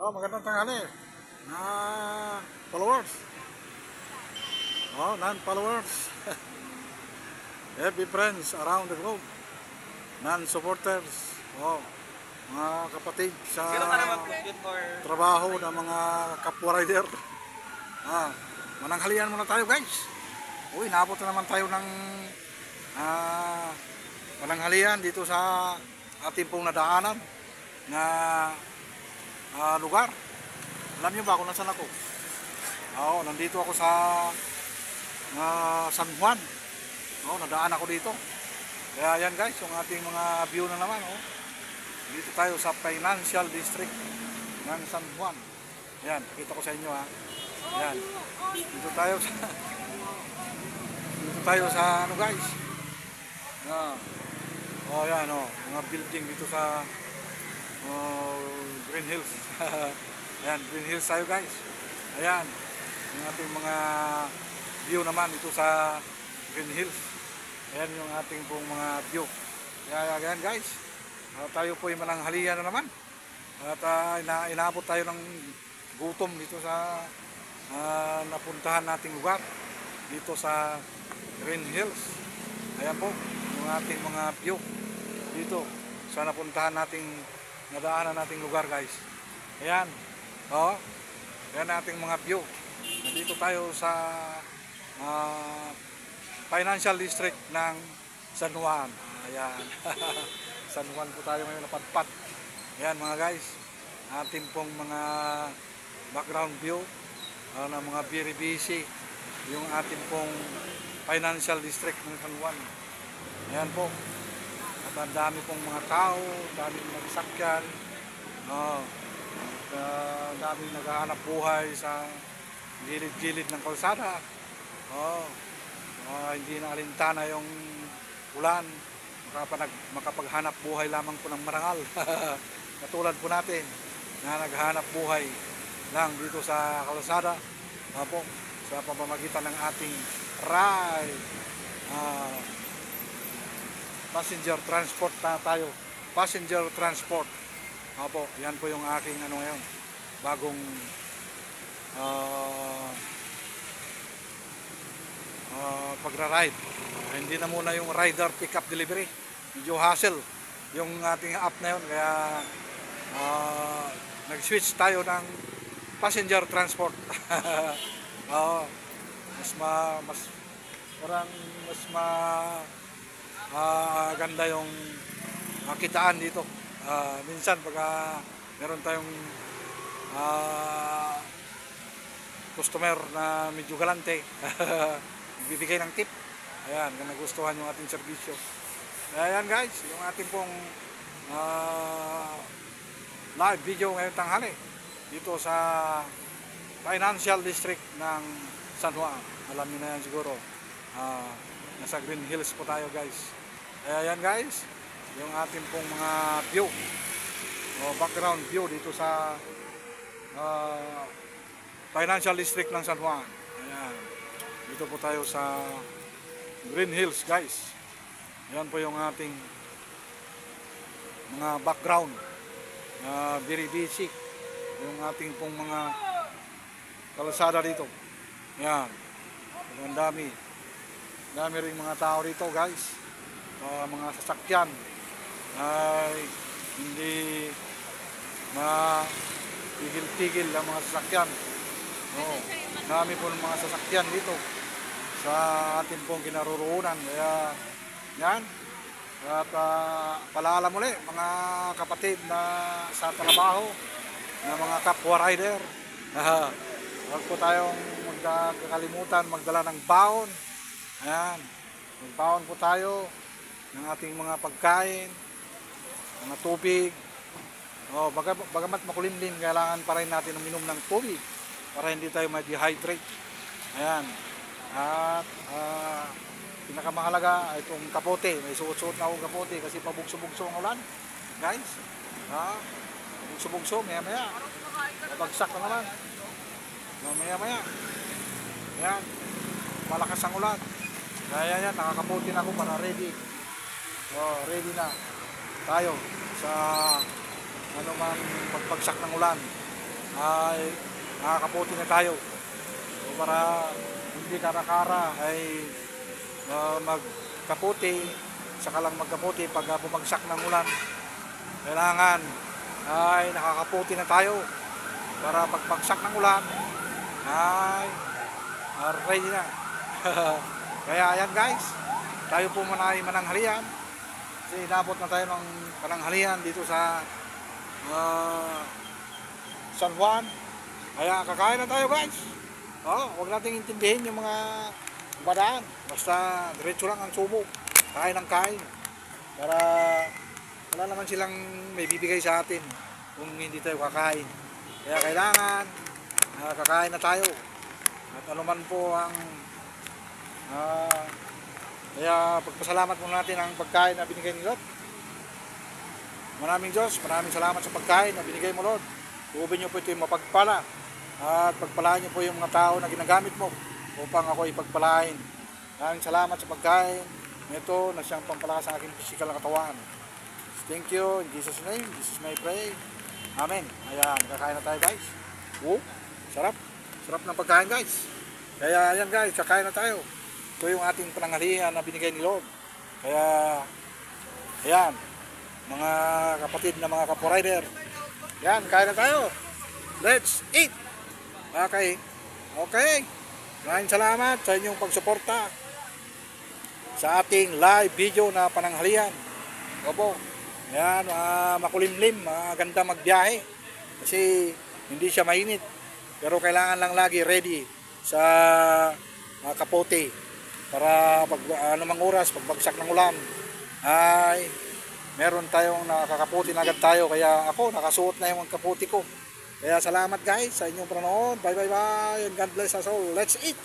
Oh, magandang tanghali. Na followers. Oh, non-followers. FB friends around the globe. Non-supporters. Oh, mga kapatid sa trabaho ng mga kapwa rider. Mananghalian muna tayo, guys. Uy, naabot na naman tayo ng mananghalian dito sa ating pong nadaanan na lugar. Alam niyo ba kung nasaan ako? Oo, nandito ako sa San Juan. Oo, nadaan ako dito. Kaya yan, guys, yung ating mga view na naman. Oh. Dito tayo sa Financial District ng San Juan. Yan, pakita ko sa inyo, ha. Yan. Dito tayo sa ano, guys. Oh, yan, oh, mga building dito sa Green Hills. Ayan, Green Hills tayo, guys. Ayan, yung ating mga view naman dito sa Green Hills. Ayan yung ating pong mga view. Ayan, guys. Tayo po yung mananghalian na naman. At inaabot tayo ng gutom dito sa napuntahan nating lugar. Dito sa Green Hills. Ayan po, yung ating mga view. Dito sa napuntahan nating nadaanan nating lugar, guys. Ayan. Oh. Ayan ating mga view. Nandito tayo sa Financial District ng San Juan. Ayan. San Juan po tayo ngayon napadpad. Ayan, mga guys. Ating pong mga background view na mga very busy yung ating pong Financial District ng San Juan. Ayan po. At ang dami pong mga tao, dami nagsakyan, dami naghahanap buhay sa gilid-gilid ng kalsada. Hindi na alintana yung ulan, makapaghanap buhay lamang po ng marangal. Katulad po natin na naghahanap buhay lang dito sa kalsada, sa pamamagitan ng ating ride. Passenger transport na tayo. Passenger transport. Opo, yan po yung aking ano ngayon. Bagong pagra-ride. Hindi na muna yung rider pick up delivery. Medyo hassle yung ating app na yun. Kaya nag-switch tayo ng passenger transport. Ganda yung kitaan dito. Minsan pagka meron tayong customer na medyo galante, bibigay ng tip. Ayan, kung nagustuhan yung ating serbisyo. Ayan, guys, yung ating pong live video ngayong tanghali dito sa Financial District ng San Juan. Alam niyo na yan siguro. Nasa Green Hills po tayo, guys. Ayan, guys, yung ating pong mga view background view dito sa Financial District ng San Juan. Ayan, dito po tayo sa Green Hills, guys. Ayan po yung ating mga background, very basic yung ating pong mga kalsada dito. Ayan, ang dami ring mga tao dito, guys. Mga sasakyan ay hindi tigil-tigil ang mga sasakyan. Dami po ng mga sasakyan dito sa ating pong kinaroroonan. Kaya yan. At paalala muli mga kapatid na sa trabaho na mga kapwa rider, huwag po tayong magkakalimutan magdala ng baon. Ayan, magbaon po tayo ng ating mga pagkain, mga tubig. Bagamat makulimlim, kailangan pa rin natin uminom ng tubig para hindi tayo ma-dehydrate. Ayan. At pinakamahalaga itong kapote. May suot-suot na akong kapote kasi pabugso-bugso ang ulan, guys. Bugso-bugso, maya-maya nabagsak na naman. Maya-maya. Ayan, malakas ang ulan. Kaya yan, nakakapote na ako para ready. Ready na tayo sa ano man pagbagsak ng ulan. ay nakakaputi na tayo. So, para hindi kara-kara ay magkaputi, saka lang magkaputi pag bumagsak ng ulan. Kailangan ay nakakaputi na tayo para pagpagsak ng ulan ay ready na. Kaya ayan guys, tayo po muna ay mananghalian. Kasi inabot na tayo ng pananghalian dito sa San Juan. Kaya kakain na tayo guys. Huwag nating intindihin yung mga badaan. Basta diretso lang ang subo. Kain ng kain. Para wala naman silang may bibigay sa atin kung hindi tayo kakain. Kaya kailangan kakain na tayo. At anuman po ang kaya pagpasalamat muna natin ang pagkain na binigay ni Lord. Maraming Diyos, maraming salamat sa pagkain na binigay mo Lord. Tuubin niyo po ito yung mapagpala. At pagpalain niyo po yung mga tao na ginagamit mo upang ako ipagpalain. Maraming salamat sa pagkain nito na siyang pampalakas sa aking physical na katawan. Thank you. In Jesus' name, Jesus may pray. Amen. Ayan, kakain na tayo guys. Sarap. Sarap ng pagkain guys. Kaya ayan guys, kakain na tayo. Ito yung ating pananghalian na binigay ni Lord. Kaya, ayan, mga kapatid na mga kaporider. Ayan, kain na tayo. Let's eat. Okay. Maraming salamat sa inyong pagsuporta sa ating live video na pananghalian. Opo. Ayan, makulimlim, maganda magbiyahe. Kasi hindi siya mainit. Pero kailangan lang lagi ready sa kapote. Para pag anumang oras, pagbagsak ng ulan, ay meron tayong nakakaputi na agad tayo. Kaya ako, nakasuot na yung kaputi ko. Kaya salamat guys sa inyong panonood. Bye. And God bless us all. Let's eat!